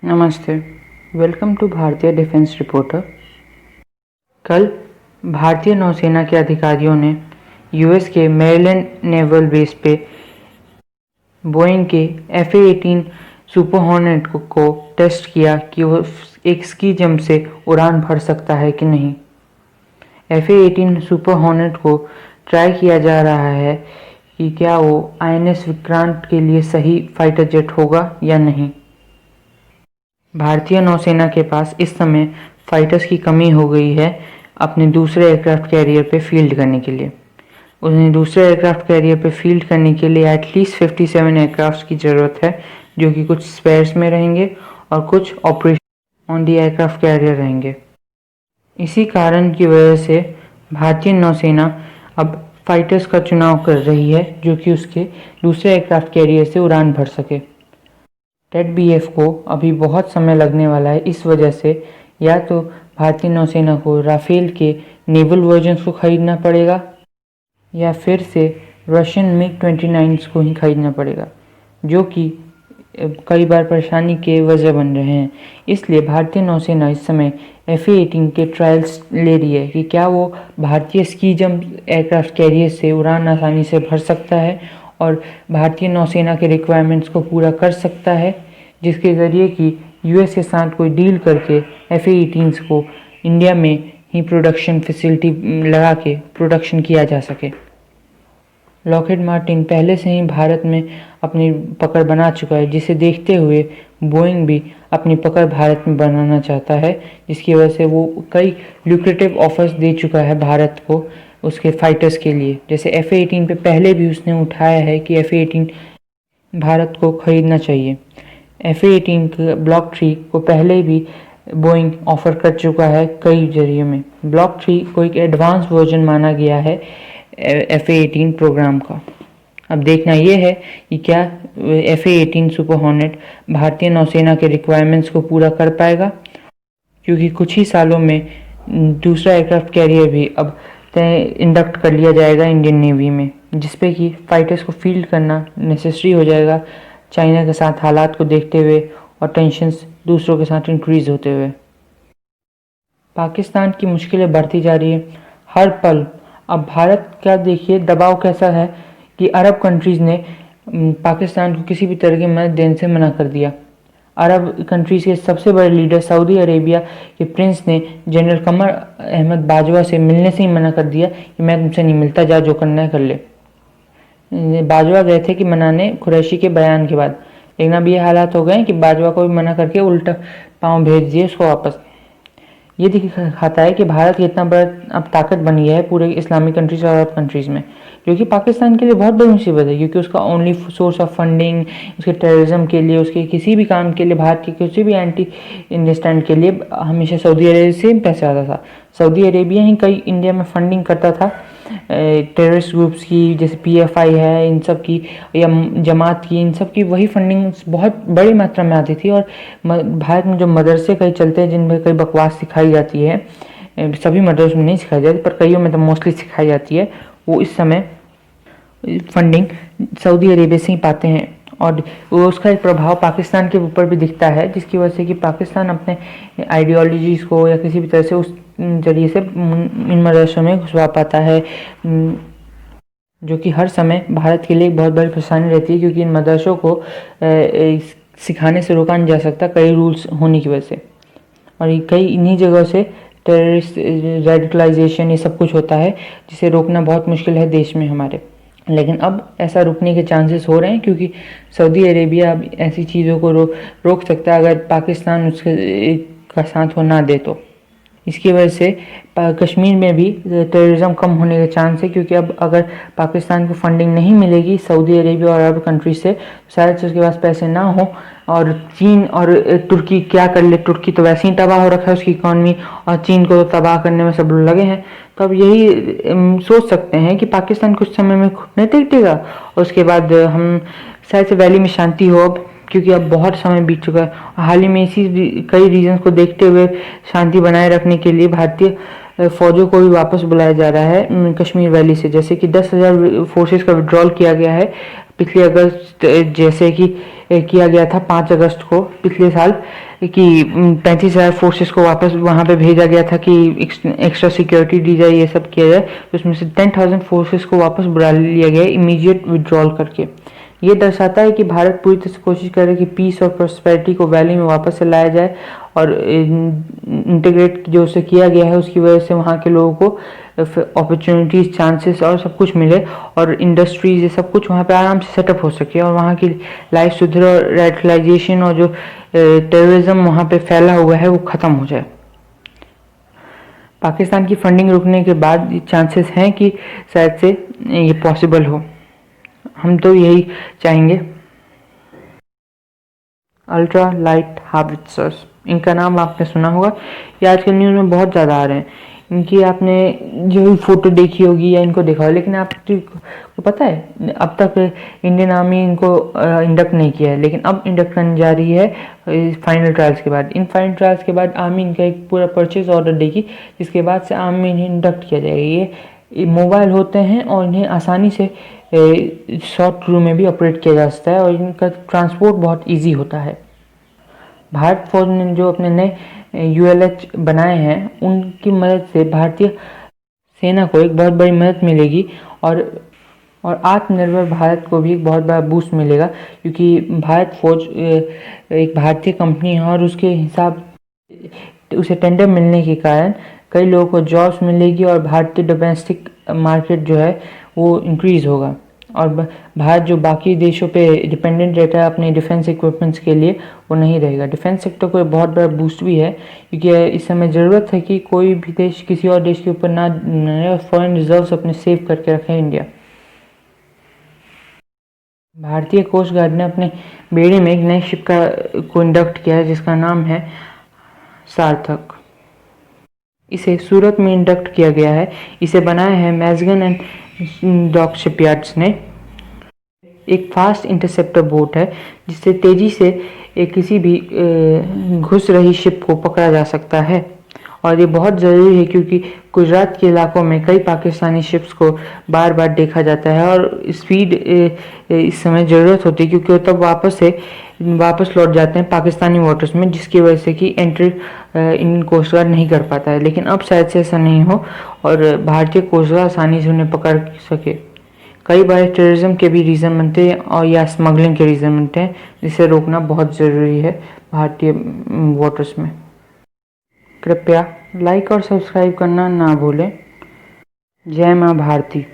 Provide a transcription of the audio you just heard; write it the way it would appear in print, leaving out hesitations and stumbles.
नमस्ते। Welcome to भारतीय defence reporter. कल भारतीय नौसेना के अधिकारियों ने यूएस के मेरीलैंड नेवल बेस पे बोइंग के FA-18 सुपर हॉर्नेट को टेस्ट किया कि वो एक स्की जंप से उड़ान भर सकता है कि नहीं। FA-18 सुपर हॉर्नेट को ट्राई किया जा रहा है कि क्या वो INS विक्रांत के लिए सही फाइटर जेट होगा या नहीं। भारतीय नौसेना के पास इस समय फाइटर्स की कमी हो गई है अपने दूसरे एयरक्राफ्ट कैरियर पे फील्ड करने के लिए। उन्हें दूसरे एयरक्राफ्ट कैरियर पे फील्ड करने के लिए एटलीस्ट 57 एयरक्राफ्ट की ज़रूरत है, जो कि कुछ स्पेयर्स में रहेंगे और कुछ operation on the aircraft carrier रहेंगे। इसी कारण की वजह से भारतीय नौसेना अब फाइटर्स का चुनाव कर रही है जो कि उसके दूसरे एयरक्राफ्ट कैरियर से उड़ान भर सके। TED-BF को अभी बहुत समय लगने वाला है, इस वजह से या तो भारतीय नौसेना को राफेल के नेवल वर्जन्स को खरीदना पड़ेगा या फिर से रशियन MiG-29 को ही खरीदना पड़ेगा, जो कि कई बार परेशानी के वजह बन रहे हैं। इसलिए भारतीय नौसेना इस समय FA-18 के ट्रायल्स ले रही है कि क्या वो भारतीय स्की जंप एयरक्राफ्ट कैरियर से उड़ान आसानी से भर सकता है और भारतीय नौसेना के रिक्वायरमेंट्स को पूरा कर सकता है, जिसके ज़रिए कि US के साथ कोई डील करके FA-18 को इंडिया में ही प्रोडक्शन फैसिलिटी लगा के प्रोडक्शन किया जा सके। लॉकहीड मार्टिन पहले से ही भारत में अपनी पकड़ बना चुका है, जिसे देखते हुए बोइंग भी अपनी पकड़ भारत में बनाना चाहता है, जिसकी वजह से वो कई ल्यूक्रेटिव ऑफर्स दे चुका है भारत को उसके फाइटर्स के लिए। जैसे FA-18 पे पहले भी उसने उठाया है कि FA-18 भारत को खरीदना चाहिए। FA-18 ब्लॉक 3 को पहले भी बोइंग ऑफर कर चुका है कई जरिए में। ब्लॉक 3 को एक एडवांस वर्जन माना गया है FA-18 प्रोग्राम का। अब देखना ये है कि क्या FA-18 सुपर हॉर्नेट भारतीय नौसेना के रिक्वायरमेंट्स को पूरा कर पाएगा, क्योंकि कुछ ही सालों में दूसरा एयरक्राफ्ट कैरियर भी अब इंडक्ट कर लिया जाएगा इंडियन नेवी में, जिसपे कि फाइटर्स को फील्ड करना नेसेसरी हो जाएगा चाइना के साथ हालात को देखते हुए और टेंशन्स दूसरों के साथ इंक्रीज होते हुए। पाकिस्तान की मुश्किलें बढ़ती जा रही है हर पल। अब भारत का देखिए दबाव कैसा है कि अरब कंट्रीज़ ने पाकिस्तान को किसी भी तरह की मदद देने से मना कर दिया। अरब कंट्रीज़ के सबसे बड़े लीडर सऊदी अरेबिया के प्रिंस ने जनरल कमर अहमद बाजवा से मिलने से ही मना कर दिया कि मैं तुमसे नहीं मिलता, जा जो करना है कर ले। बाजवा गए थे कि मनाने कुरैशी के बयान के बाद, लेकिन अब ये हालात हो गए कि बाजवा को भी मना करके उल्टा पाँव भेज दिए उसको वापस। ये दिखाता है कि भारत कितना बड़ा अब ताकत बनी है पूरे इस्लामिक कंट्रीज और अरब कंट्रीज़ में, जो कि पाकिस्तान के लिए बहुत बड़ी मुसीबत है, क्योंकि उसका ओनली सोर्स ऑफ फंडिंग उसके टेररिज्म के लिए, उसके किसी भी काम के लिए, भारत के किसी भी एंटी इंडिया स्टैंड के लिए हमेशा सऊदी अरेबिया से पैसा आता था। सऊदी अरेबिया ही कई इंडिया में फंडिंग करता था टेररिस्ट ग्रुप्स की, जैसे PFI है इन सब की या जमात की, इन सब की वही फंडिंग बहुत बड़ी मात्रा में आती थी। और भारत में जो मदरसे कई चलते हैं जिनमें कई बकवास सिखाई जाती है, सभी मदरसों में नहीं सिखाई जाती पर कईयों में तो मोस्टली सिखाई जाती है, वो इस समय फंडिंग सऊदी अरेबिया से ही पाते हैं और उसका एक प्रभाव पाकिस्तान के ऊपर भी दिखता है, जिसकी वजह से कि पाकिस्तान अपने आइडियोलॉजीज़ को या किसी भी तरह से उस जरिए से इन मदरसों में घुसवा पाता है, जो कि हर समय भारत के लिए एक बहुत बड़ी परेशानी रहती है, क्योंकि इन मदरसों को सिखाने से रोका नहीं जा सकता कई रूल्स होने की वजह से, और कई इन्हीं जगहों से टेररिस्ट रेडिकलाइजेशन ये सब कुछ होता है, जिसे रोकना बहुत मुश्किल है देश में हमारे। लेकिन अब ऐसा रुकने के चांसेस हो रहे हैं, क्योंकि सऊदी अरेबिया अब ऐसी चीज़ों को रोक सकता है अगर पाकिस्तान उसके का साथ वो ना दे तो। इसकी वजह से कश्मीर में भी टेररिज्म कम होने के चांस है, क्योंकि अब अगर पाकिस्तान को फंडिंग नहीं मिलेगी सऊदी अरेबिया और अरब कंट्री से, शायद से उसके पास पैसे ना हो और चीन और तुर्की क्या कर ले। तुर्की तो वैसे ही तबाह हो रखा है उसकी इकॉनमी, और चीन को तो तबाह करने में सब लोग लगे हैं। तो अब यही सोच सकते हैं कि पाकिस्तान कुछ समय में खुद नहीं टिकेगा और उसके बाद हम शायद से वैली में शांति हो, अब क्योंकि अब बहुत समय बीत चुका है। हाल ही में इसी कई रीजन्स को देखते हुए शांति बनाए रखने के लिए भारतीय फौजों को भी वापस बुलाया जा रहा है कश्मीर वैली से, जैसे कि 10,000 फोर्सेस का विड्रॉल किया गया है पिछले अगस्त जैसे कि किया गया था 5 अगस्त को पिछले साल कि 35,000 फोर्सेस को वापस वहाँ पे भेजा गया था कि एक्स्ट्रा सिक्योरिटी दी जाए, ये सब किया जाए। तो उसमें से 10,000 फोर्सेस को वापस बुला लिया गया इमीडिएट विड्रॉल करके। ये दर्शाता है कि भारत पूरी तरह से कोशिश कर रहा है कि पीस और प्रॉस्पेरिटी को वैली में वापस से लाया जाए और इंटीग्रेट जो उसे किया गया है उसकी वजह से वहाँ के लोगों को अपॉर्चुनिटीज़, चांसेस और सब कुछ मिले और इंडस्ट्रीज ये सब कुछ वहाँ पे आराम से सेटअप हो सके और वहाँ की लाइफ सुधरे और रेडिकलाइजेशन और जो टेररिज्म वहाँ पे फैला हुआ है वो ख़त्म हो जाए। पाकिस्तान की फंडिंग रुकने के बाद चांसेस हैं कि शायद से ये पॉसिबल हो। हम तो यही चाहेंगे। अल्ट्रा लाइट हार्वेस्टर्स, इनका नाम आपने सुना होगा, ये आजकल न्यूज़ में बहुत ज़्यादा आ रहे हैं। इनकी आपने जो भी फ़ोटो देखी होगी या इनको देखा होगा, लेकिन आपको पता है अब तक इंडियन आर्मी इनको इंडक्ट नहीं किया है, लेकिन अब इंडक्ट करने जा रही है फाइनल ट्रायल्स के बाद। इन फाइनल ट्रायल्स के बाद आर्मी इनका एक पूरा परचेज ऑर्डर देगी, जिसके बाद से आर्मी इन्हें इंडक्ट किया जाएगा। ये मोबाइल होते हैं और इन्हें आसानी से शॉर्ट क्रू में भी ऑपरेट किया जा सकता है और इनका ट्रांसपोर्ट बहुत ईजी होता है। भारत फौज ने जो अपने नए ULH बनाए हैं उनकी मदद से भारतीय सेना को एक बहुत बड़ी मदद मिलेगी और आत्मनिर्भर भारत को भी एक बहुत बड़ा बूस्ट मिलेगा, क्योंकि भारत फौज एक भारतीय कंपनी है और उसके हिसाब उसे टेंडर मिलने के कारण कई लोगों को जॉब्स मिलेगी और भारतीय डोमेस्टिक मार्केट जो है वो इंक्रीज़ होगा और भारत जो बाकी देशों पे डिपेंडेंट रहता है अपने डिफेंस इक्विपमेंट्स के लिए वो नहीं रहेगा। डिफेंस सेक्टर को एक बहुत बड़ा बूस्ट भी है, क्योंकि इस समय ज़रूरत है कि कोई भी देश किसी और देश के ऊपर ना रहे, फॉरेन रिजर्व्स अपने सेव करके रखे इंडिया। भारतीय कोस्ट गार्ड ने अपने बेड़े में एक नए शिप को इंडक्ट किया है जिसका नाम है सार्थक। इसे सूरत में इंडक्ट किया गया है। इसे बनाया है मैजगन एंड डॉक शिपयार्ड्स ने। एक फास्ट इंटरसेप्टर बोट है जिससे तेज़ी से किसी भी घुस रही शिप को पकड़ा जा सकता है और ये बहुत ज़रूरी है, क्योंकि गुजरात के इलाकों में कई पाकिस्तानी शिप्स को बार बार देखा जाता है और स्पीड इस समय ज़रूरत होती है, क्योंकि वो तब वापस लौट जाते हैं पाकिस्तानी वाटर्स में, जिसकी वजह से कि एंट्री इन कोस्ट गार्ड नहीं कर पाता है। लेकिन अब शायद से ऐसा नहीं हो और भारतीय कोस्ट गार्ड आसानी से उन्हें पकड़ सके। कई बार टेररिज्म के भी रीज़न बनते हैं और या स्मगलिंग के रीज़न बनते हैं, जिसे रोकना बहुत ज़रूरी है भारतीय वाटर्स में। कृपया लाइक और सब्सक्राइब करना ना भूलें। जय माँ भारती।